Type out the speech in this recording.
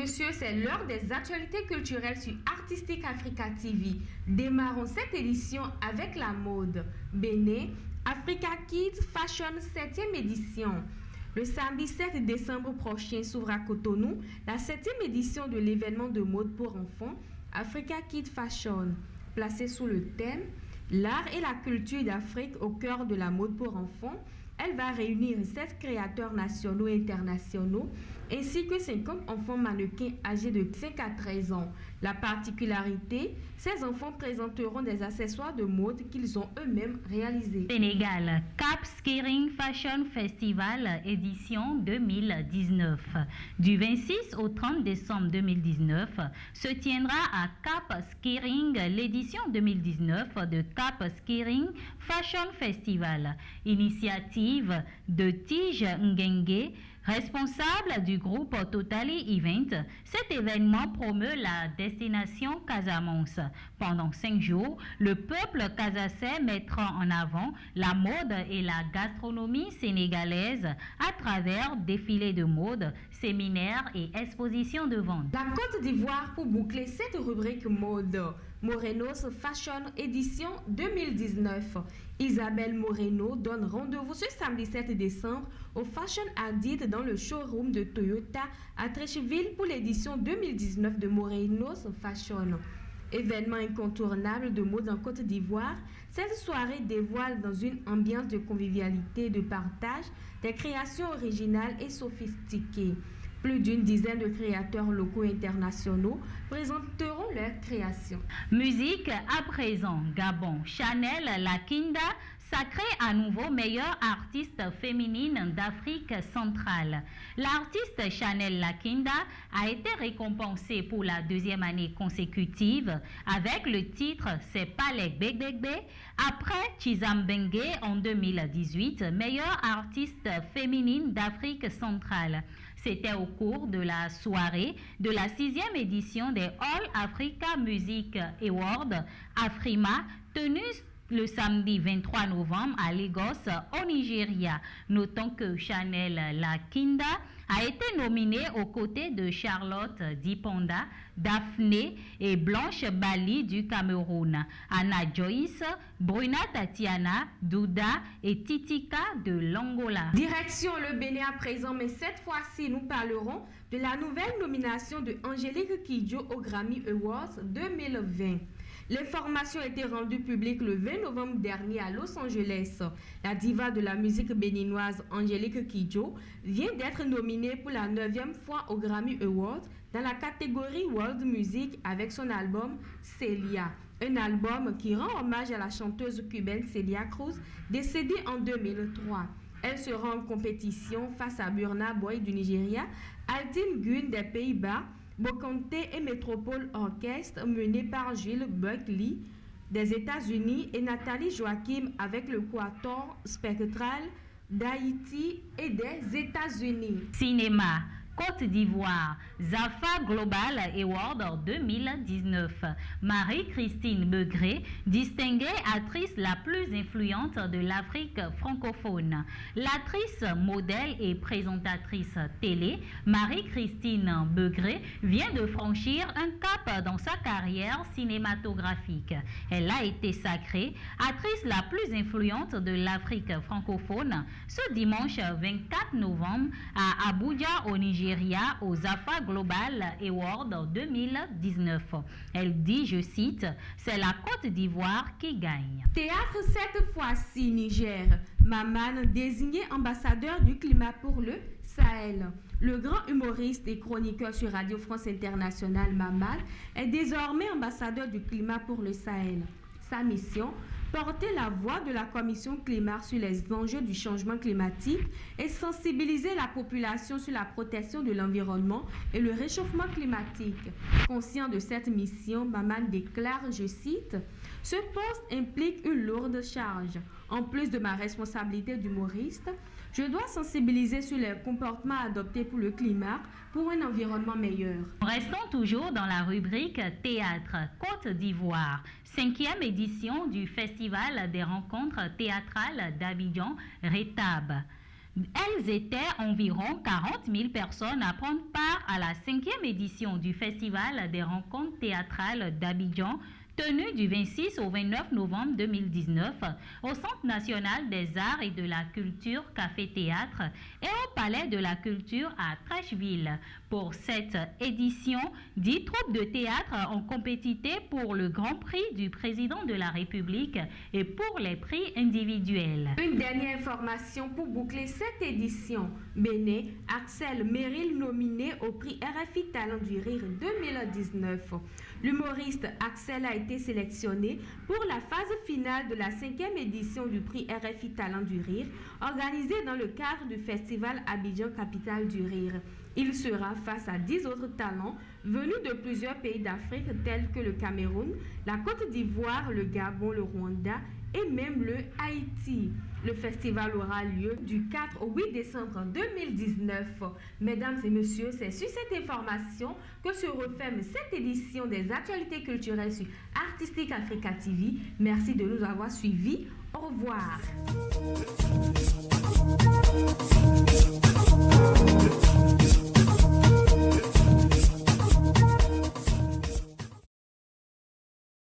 messieurs, c'est l'heure des actualités culturelles sur Artistic Africa TV. Démarrons cette édition avec la mode. Bénin, Africa Kids Fashion 7e édition. Le samedi 7 décembre prochain s'ouvre à Cotonou la 7e édition de l'événement de mode pour enfants Africa Kids Fashion, placée sous le thème « L'art et la culture d'Afrique au cœur de la mode pour enfants ». Elle va réunir 7 créateurs nationaux et internationaux ainsi que 50 enfants mannequins âgés de 5 à 13 ans. La particularité, ces enfants présenteront des accessoires de mode qu'ils ont eux-mêmes réalisés. Sénégal, Cap Skirring Fashion Festival édition 2019. Du 26 au 30 décembre 2019 se tiendra à Cap Skirring l'édition 2019 de Cap Skirring Fashion Festival. Initiative de Tige Ngenge, responsable du groupe Totally Event. Cet événement promeut la destination Casamance. Pendant 5 jours, le peuple casaçais mettra en avant la mode et la gastronomie sénégalaise à travers défilés de mode, séminaires et expositions de vente. La Côte d'Ivoire pour boucler cette rubrique mode. Morenos Fashion édition 2019. Isabelle Moreno donne rendez-vous ce samedi 7 décembre au Fashion Adit dans le showroom de Toyota à Treichville pour l'édition 2019 de Morenos Fashion. Événement incontournable de mode en Côte d'Ivoire, cette soirée dévoile dans une ambiance de convivialité et de partage des créations originales et sophistiquées. Plus d'une dizaine de créateurs locaux et internationaux présenteront leurs créations. Musique à présent, Gabon, Chanel Lakinda sacrée à nouveau meilleure artiste féminine d'Afrique centrale. L'artiste Chanel Lakinda a été récompensée pour la 2e année consécutive avec le titre C'est pas les Begbegbe après Chizambengue en 2018, meilleure artiste féminine d'Afrique centrale. C'était au cours de la soirée de la 6e édition des All Africa Music Awards Afrima, tenue le samedi 23 novembre à Lagos, au Nigeria. Notons que Chanel Lakinda a été nominée aux côtés de Charlotte Dipanda, Daphné et Blanche Bali du Cameroun, Anna Joyce, Bruna Tatiana, Douda et Titika de l'Angola. Direction le Bénin à présent, mais cette fois-ci nous parlerons de la nouvelle nomination de Angélique Kidjo au Grammy Awards 2020. L'information a été rendue publique le 20 novembre dernier à Los Angeles. La diva de la musique béninoise Angélique Kidjo vient d'être nominée pour la 9e fois au Grammy Awards dans la catégorie World Music avec son album Celia, un album qui rend hommage à la chanteuse cubaine Celia Cruz, décédée en 2003. Elle sera en compétition face à Burna Boy du Nigeria, Altin Gun des Pays-Bas, Bokante et Métropole Orchestre mené par Gilles Buckley des États-Unis et Nathalie Joachim avec le Quatuor Spectral d'Haïti et des États-Unis. Cinéma. Côte d'Ivoire, Zafa Global Award 2019. Marie-Christine Begré, distinguée actrice la plus influente de l'Afrique francophone. L'actrice, modèle et présentatrice télé, Marie-Christine Begré, vient de franchir un cap dans sa carrière cinématographique. Elle a été sacrée actrice la plus influente de l'Afrique francophone ce dimanche 24 novembre à Abuja au Nigeria au Zafa Global Award 2019. Elle dit, je cite, « C'est la Côte d'Ivoire qui gagne ». Théâtre cette fois-ci Niger. Maman désigné ambassadeur du climat pour le Sahel. Le grand humoriste et chroniqueur sur Radio France Internationale Maman est désormais ambassadeur du climat pour le Sahel. Sa mission, porter la voix de la Commission climat sur les enjeux du changement climatique et sensibiliser la population sur la protection de l'environnement et le réchauffement climatique. Conscient de cette mission, Maman déclare, je cite, « Ce poste implique une lourde charge. En plus de ma responsabilité d'humoriste, je dois sensibiliser sur les comportements adoptés pour le climat, pour un environnement meilleur. » Restons toujours dans la rubrique Théâtre, Côte d'Ivoire. 5e édition du Festival des rencontres théâtrales d'Abidjan, RETAB. Elles étaient environ 40 000 personnes à prendre part à la 5e édition du Festival des rencontres théâtrales d'Abidjan, tenu du 26 au 29 novembre 2019 au Centre national des arts et de la culture Café Théâtre et au Palais de la culture à Trècheville. Pour cette édition, 10 troupes de théâtre ont compétité pour le Grand Prix du Président de la République et pour les prix individuels. Une dernière information pour boucler cette édition. Béné, Axel Merrill nominé au prix RFI Talent du Rire 2019. L'humoriste Axel a été sélectionné pour la phase finale de la 5e édition du prix RFI Talent du Rire, organisée dans le cadre du festival Abidjan Capitale du Rire. Il sera face à 10 autres talents venus de plusieurs pays d'Afrique tels que le Cameroun, la Côte d'Ivoire, le Gabon, le Rwanda et même le Haïti. Le festival aura lieu du 4 au 8 décembre 2019. Mesdames et messieurs, c'est sur cette information que se referme cette édition des actualités culturelles sur Artistique Africa TV. Merci de nous avoir suivis. Au revoir.